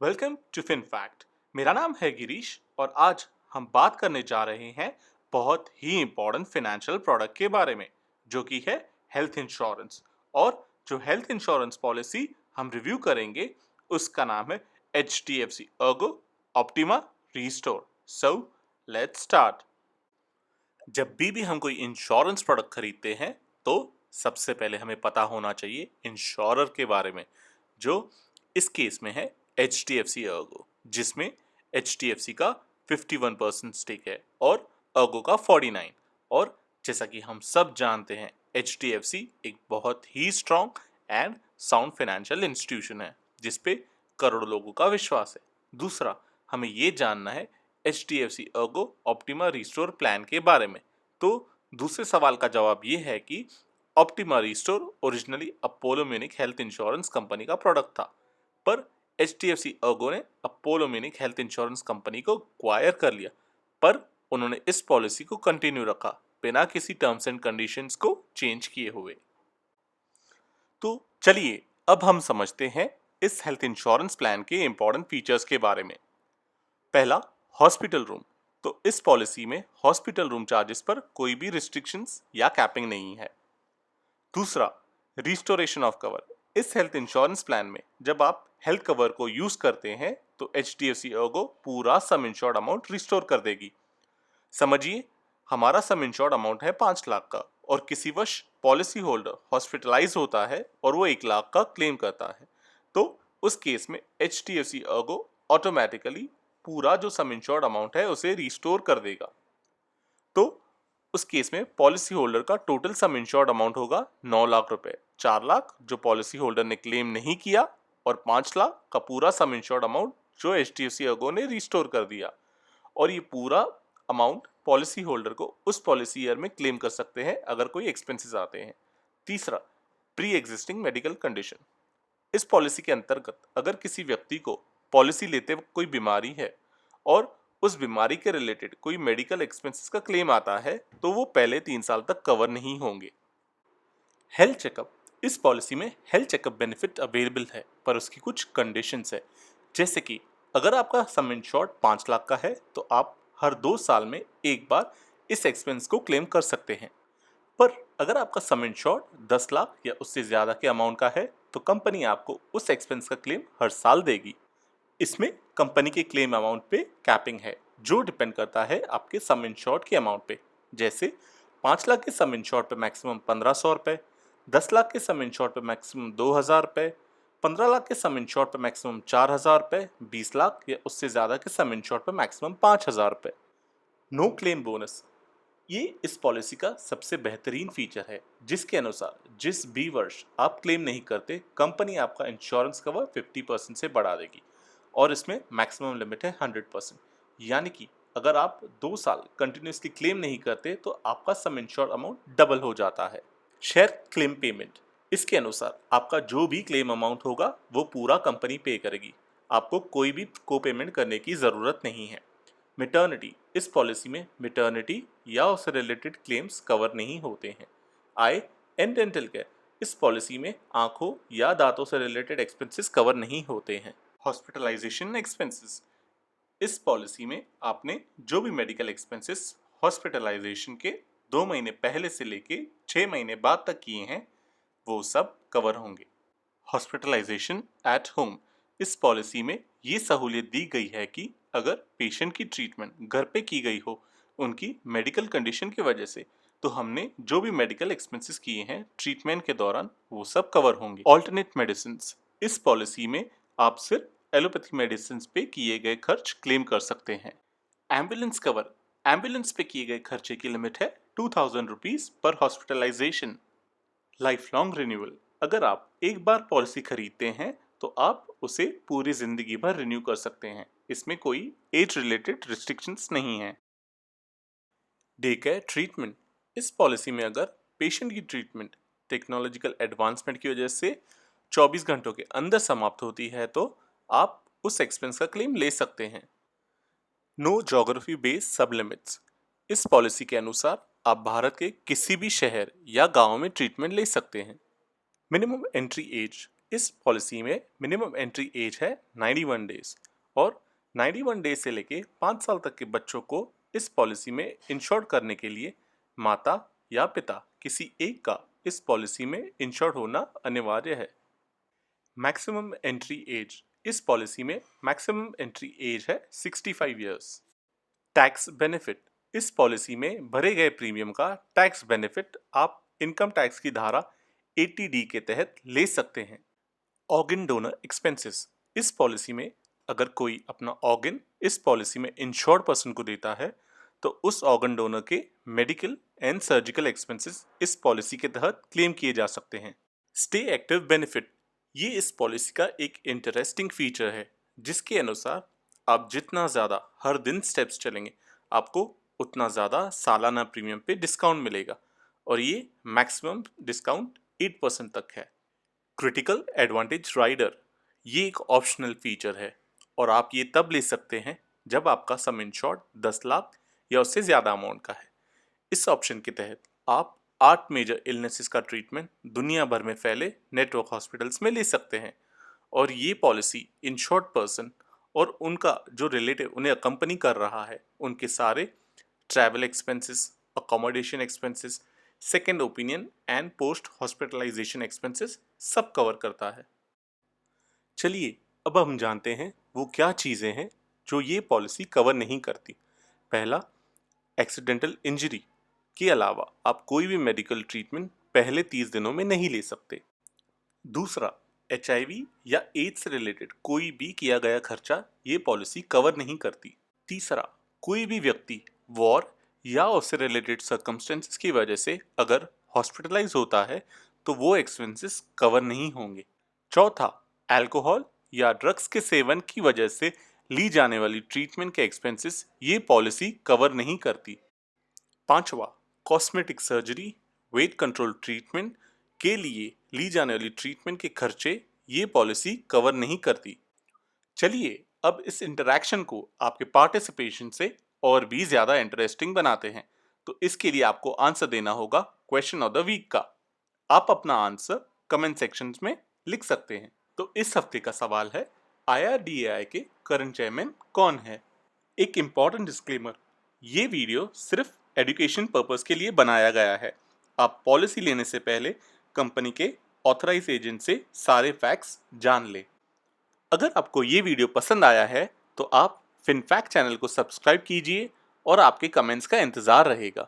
Welcome to fin fact. मेरा नाम है गिरीश और आज हम बात करने जा रहे हैं बहुत ही इम्पोर्टेंट फाइनेंशियल प्रोडक्ट के बारे में, जो कि है हेल्थ इंश्योरेंस। और जो हेल्थ इंश्योरेंस पॉलिसी हम रिव्यू करेंगे उसका नाम है HDFC Ergo optima restore. So let's start. जब भी हम कोई इंश्योरेंस प्रोडक्ट खरीदते हैं तो सबसे पहले हमें पता होना चाहिए इंश्योरर के बारे में, जो इस केस में है HDFC अर्गो, जिसमें HDFC का 51% स्टेक है और अर्गो का 49। और जैसा कि हम सब जानते हैं HDFC एक बहुत ही strong and sound financial institution है जिसपे करोड़ों लोगों का विश्वास है। दूसरा, हमें ये जानना है HDFC Ergo optima restore plan के बारे में। तो दूसरे सवाल का जवाब ये है कि optima restore originally Apollo Munich health insurance company का प्रोडक्ट था, पर HDFC अर्गो ने Apollo Munich health insurance company को एक्वायर कर लिया, पर उन्होंने इस पॉलिसी को कंटिन्यू रखा बिना किसी टर्म्स एंड कंडीशंस को चेंज किए हुए। तो चलिए अब हम समझते हैं इस हेल्थ इंश्योरेंस प्लान के इंपॉर्टेंट फीचर्स के बारे में। पहला, हॉस्पिटल रूम। तो इस पॉलिसी में हॉस्पिटल रूम चार्जेस पर कोई भी रिस्ट्रिक्शंस या कैपिंग नहीं है। दूसरा, रिस्टोरेशन ऑफ कवर। इस हेल्थ इंश्योरेंस प्लान में जब आप हेल्थ कवर को यूज करते हैं तो HDFC अर्गो पूरा सम इंश्योर्ड अमाउंट रिस्टोर कर देगी। समझिए, हमारा सम इंश्योर्ड अमाउंट है 5 लाख का और किसी वश पॉलिसी होल्डर हॉस्पिटलाइज होता है और वो 1 लाख का क्लेम करता है, तो उस केस में HDFC अर्गो ऑटोमेटिकली पूरा जो सम इंश्योर्ड अमाउंट है उसे रिस्टोर कर देगा। तो उस केस में पॉलिसी होल्डर का टोटल सम इंश्योर्ड अमाउंट होगा 9 लाख रुपए। 4 लाख जो पॉलिसी होल्डर ने क्लेम नहीं किया और 5 लाख का पूरा सम इंश्योर्ड अमाउंट जो HDFC अर्गो ने रिस्टोर कर दिया। और ये पूरा अमाउंट पॉलिसी होल्डर को उस पॉलिसी ईयर में क्लेम कर सकते हैं अगर कोई एक्सपेंसेस आते हैं। तीसरा, प्री एग्जिस्टिंग मेडिकल कंडीशन। इस पॉलिसी के अंतर्गत अगर किसी व्यक्ति को पॉलिसी लेते वक्त कोई बीमारी है और उस बीमारी के रिलेटेड कोई मेडिकल एक्सपेंसेस का क्लेम आता है तो वो पहले 3 साल तक कवर नहीं होंगे। Health checkup. इस पॉलिसी में हेल्थ चेकअप बेनिफिट अवेलेबल है, पर उसकी कुछ कंडीशंस है। जैसे कि अगर आपका सम इंश्योर्ड 5 लाख का है तो आप हर 2 साल में एक बार इस एक्सपेंस को क्लेम कर सकते हैं। पर अगर आपका सम इंश्योर्ड 10 लाख या उससे ज़्यादा के अमाउंट का है तो कंपनी आपको उस एक्सपेंस का क्लेम हर साल देगी। इसमें कंपनी के क्लेम अमाउंट पे कैपिंग है, जो डिपेंड करता है आपके सम इंश्योर्ड के अमाउंट पे। जैसे 5 लाख के सम इंश्योर्ड पे मैक्सिमम 1500 रुपये, 10 लाख के सम इंश्योर्ड पे मैक्सिमम 2000 रुपये, 15 लाख के सम इंश्योर्ड पे मैक्सिमम 4000 रुपये, 20 लाख या उससे ज़्यादा के सम इंश्योर्ड पे मैक्सिमम 5000 रुपये। No claim bonus. ये इस पॉलिसी का सबसे बेहतरीन फीचर है, जिसके अनुसार जिस भी वर्ष आप क्लेम नहीं करते कंपनी आपका इंश्योरेंस कवर 50% से बढ़ा देगी और इसमें मैक्सिमम लिमिट है 100%। यानी कि अगर आप 2 साल कंटिन्यूसली क्लेम नहीं करते तो आपका सम इंश्योर्ड अमाउंट डबल हो जाता है। Share claim payment. इसके अनुसार आपका जो भी क्लेम अमाउंट होगा वो पूरा कंपनी पे करेगी, आपको कोई भी को पेमेंट करने की ज़रूरत नहीं है। मिटर्निटी। इस पॉलिसी में मिटर्निटी या उससे रिलेटेड क्लेम्स कवर नहीं होते हैं। आई एंड डेंटल केयर। इस पॉलिसी में आंखों या दांतों से रिलेटेड एक्सपेंसेस कवर नहीं होते हैं। Hospitalisation expenses. इस पॉलिसी में आपने जो भी मेडिकल एक्सपेंसेस हॉस्पिटलाइजेशन के 2 महीने पहले से लेके 6 महीने बाद तक किए हैं वो सब कवर होंगे। Hospitalisation at home. इस पॉलिसी में ये सहूलियत दी गई है कि अगर पेशेंट की ट्रीटमेंट घर पे की गई हो उनकी मेडिकल कंडीशन की वजह से, तो हमने जो भी मेडिकल एक्सपेंसेस किए हैं ट्रीटमेंट के दौरान वो सब कवर होंगे। Alternate medicine. इस पॉलिसी में आप सिर्फ एलोपैथी मेडिसिन पे किए गए खर्च क्लेम कर सकते हैं। Ambulance cover. एम्बुलेंस पे किए गए खर्चे की लिमिट है 2000 rupees per hospitalisation. Life long renewal. अगर आप एक बार पॉलिसी खरीदते हैं तो आप उसे पूरी जिंदगी भर रिन्यू कर सकते हैं, इसमें कोई एज रिलेटेड रिस्ट्रिक्शंस नहीं है। Day care treatment. इस पॉलिसी में अगर पेशेंट की ट्रीटमेंट टेक्नोलॉजिकल एडवांसमेंट की वजह से 24 घंटों के अंदर समाप्त होती है तो आप उस एक्सपेंस का क्लेम ले सकते हैं। नो ज्योग्राफी बेस्ड सब लिमिट्स। इस पॉलिसी के अनुसार आप भारत के किसी भी शहर या गांव में ट्रीटमेंट ले सकते हैं। Minimum entry age. इस पॉलिसी में मिनिमम एंट्री एज है 91 डेज और 91 डेज से लेके 5 साल तक के बच्चों को इस पॉलिसी में इंश्योर करने के लिए माता या पिता किसी एक का इस पॉलिसी में इंश्योर होना अनिवार्य है। मैक्सिमम एंट्री एज, इस पॉलिसी में मैक्सिमम एंट्री एज है 65 इयर्स। टैक्स बेनिफिट, इस पॉलिसी में भरे गए प्रीमियम का टैक्स बेनिफिट आप इनकम टैक्स की धारा 80D के तहत ले सकते हैं। ऑर्गन डोनर एक्सपेंसेस, इस पॉलिसी में अगर कोई अपना ऑर्गन इस पॉलिसी में इंश्योर्ड पर्सन को देता है तो उस ऑर्गन डोनर के मेडिकल एंड सर्जिकल एक्सपेंसेस इस पॉलिसी के तहत क्लेम किए जा सकते हैं। स्टे एक्टिव बेनिफिट, ये इस पॉलिसी का एक इंटरेस्टिंग फीचर है जिसके अनुसार आप जितना ज़्यादा हर दिन स्टेप्स चलेंगे आपको उतना ज़्यादा सालाना प्रीमियम पे डिस्काउंट मिलेगा और ये मैक्सिमम डिस्काउंट 8% तक है। क्रिटिकल एडवांटेज राइडर, ये एक ऑप्शनल फीचर है और आप ये तब ले सकते हैं जब आपका सम इंश्योर्ड 10 लाख या उससे ज़्यादा अमाउंट का है। इस ऑप्शन के तहत आप 8 मेजर इलनेसेस का ट्रीटमेंट दुनिया भर में फैले नेटवर्क हॉस्पिटल्स में ले सकते हैं और ये पॉलिसी इंश्योर्ड पर्सन और उनका जो रिलेटिव उन्हें अकम्पनी कर रहा है उनके सारे travel expenses, accommodation expenses, second opinion and post hospitalisation expenses सब कवर करता है। चलिए अब हम जानते हैं वो क्या चीज़ें हैं जो ये पॉलिसी कवर नहीं करती। पहला, एक्सीडेंटल इंजरी के अलावा आप कोई भी मेडिकल ट्रीटमेंट पहले 30 दिनों में नहीं ले सकते। दूसरा, HIV या एड्स से रिलेटेड कोई भी किया गया खर्चा ये पॉलिसी कवर नहीं करती। तीसरा, कोई भी व्यक्ति वॉर या उससे रिलेटेड सर्कमस्टेंसेस की वजह से अगर हॉस्पिटलाइज होता है तो वो एक्सपेंसेस कवर नहीं होंगे। चौथा, अल्कोहल या ड्रग्स के सेवन की वजह से ली जाने वाली ट्रीटमेंट के एक्सपेंसेस ये पॉलिसी कवर नहीं करती। पांचवा, cosmetic surgery, weight control treatment के लिए ली जाने वाली ट्रीटमेंट के खर्चे ये पॉलिसी कवर नहीं करती। चलिए अब इस इंटरैक्शन को आपके पार्टिसिपेशन से और भी ज़्यादा इंटरेस्टिंग बनाते हैं। तो इसके लिए आपको आंसर देना होगा क्वेश्चन ऑफ द वीक का। आप अपना आंसर कमेंट सेक्शन में लिख सकते हैं। तो इस हफ्ते का सवाल है, IRDAI के करंट चेयरमैन कौन है? एक इम्पॉर्टेंट डिस्क्लेमर, ये वीडियो सिर्फ एजुकेशन पर्पस के लिए बनाया गया है। आप पॉलिसी लेने से पहले कंपनी के ऑथराइज एजेंट से सारे फैक्ट्स जान लें। अगर आपको ये वीडियो पसंद आया है तो आप फिनफैक्ट चैनल को सब्सक्राइब कीजिए और आपके कमेंट्स का इंतज़ार रहेगा।